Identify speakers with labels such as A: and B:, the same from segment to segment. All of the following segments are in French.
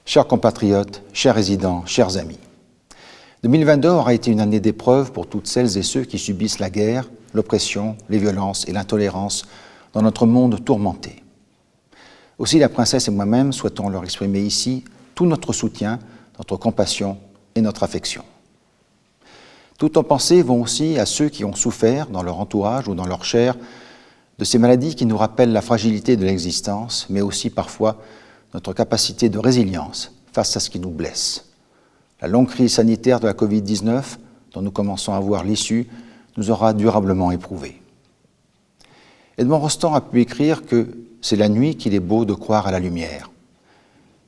A: Chers compatriotes, chers résidents, chers amis, 2022 aura été une année d'épreuve pour toutes celles et ceux qui subissent la guerre, l'oppression, les violences et l'intolérance dans notre monde tourmenté. Aussi, la princesse et moi-même souhaitons leur exprimer ici tout notre soutien, notre compassion et notre affection. Toutes nos pensées vont aussi à ceux qui ont souffert dans leur entourage ou dans leur chair de ces maladies qui nous rappellent la fragilité de l'existence, mais aussi parfois notre capacité de résilience face à ce qui nous blesse. La longue crise sanitaire de la Covid-19, dont nous commençons à voir l'issue, nous aura durablement éprouvés. Edmond Rostand a pu écrire que c'est la nuit qu'il est beau de croire à la lumière.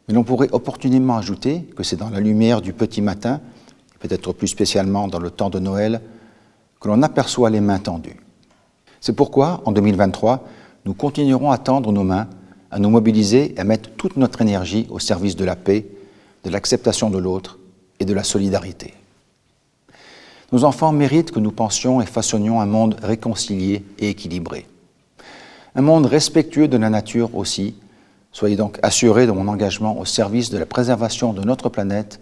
A: Mais l'on pourrait opportunément ajouter que c'est dans la lumière du petit matin, et peut-être plus spécialement dans le temps de Noël, que l'on aperçoit les mains tendues. C'est pourquoi, en 2023, nous continuerons à tendre nos mains, à nous mobiliser et à mettre toute notre énergie au service de la paix, de l'acceptation de l'autre et de la solidarité. Nos enfants méritent que nous pensions et façonnions un monde réconcilié et équilibré. Un monde respectueux de la nature aussi. Soyez donc assurés de mon engagement au service de la préservation de notre planète,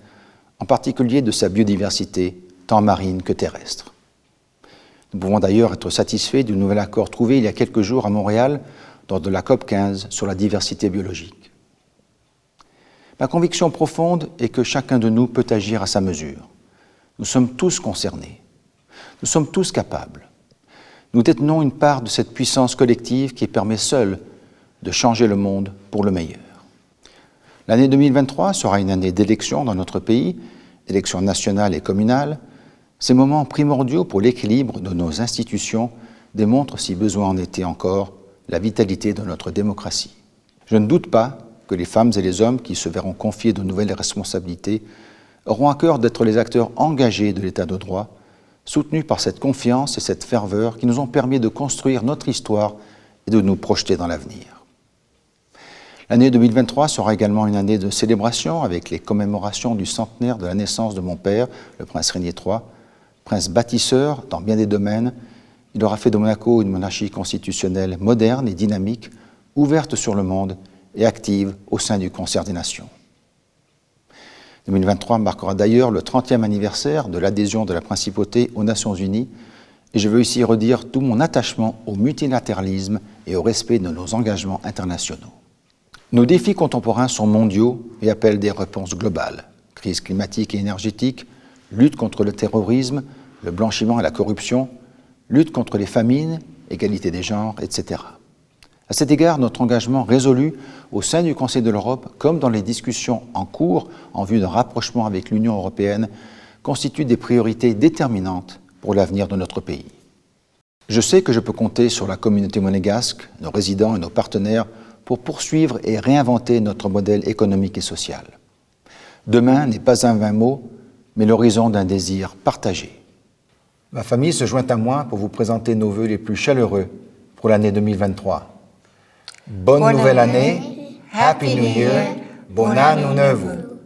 A: en particulier de sa biodiversité, tant marine que terrestre. Nous pouvons d'ailleurs être satisfaits du nouvel accord trouvé il y a quelques jours à Montréal lors de la COP15 sur la diversité biologique. Ma conviction profonde est que chacun de nous peut agir à sa mesure. Nous sommes tous concernés. Nous sommes tous capables. Nous détenons une part de cette puissance collective qui permet seule de changer le monde pour le meilleur. L'année 2023 sera une année d'élections dans notre pays, élections nationales et communales. Ces moments primordiaux pour l'équilibre de nos institutions démontrent, si besoin en était encore, la vitalité de notre démocratie. Je ne doute pas que les femmes et les hommes qui se verront confier de nouvelles responsabilités auront à cœur d'être les acteurs engagés de l'État de droit, soutenus par cette confiance et cette ferveur qui nous ont permis de construire notre histoire et de nous projeter dans l'avenir. L'année 2023 sera également une année de célébration avec les commémorations du centenaire de la naissance de mon père, le prince Régnier III, prince bâtisseur dans bien des domaines. Il aura fait de Monaco une monarchie constitutionnelle moderne et dynamique, ouverte sur le monde et active au sein du concert des nations. 2023 marquera d'ailleurs le 30e anniversaire de l'adhésion de la Principauté aux Nations Unies et je veux ici redire tout mon attachement au multilatéralisme et au respect de nos engagements internationaux. Nos défis contemporains sont mondiaux et appellent des réponses globales. Crise climatique et énergétique, lutte contre le terrorisme, le blanchiment et la corruption, lutte contre les famines, égalité des genres, etc. À cet égard, notre engagement résolu au sein du Conseil de l'Europe, comme dans les discussions en cours en vue d'un rapprochement avec l'Union européenne, constitue des priorités déterminantes pour l'avenir de notre pays. Je sais que je peux compter sur la communauté monégasque, nos résidents et nos partenaires pour poursuivre et réinventer notre modèle économique et social. Demain n'est pas un vain mot, mais l'horizon d'un désir partagé. Ma famille se joint à moi pour vous présenter nos vœux les plus chaleureux pour l'année 2023. Bonne nouvelle année, Happy New Year, bon anno novo.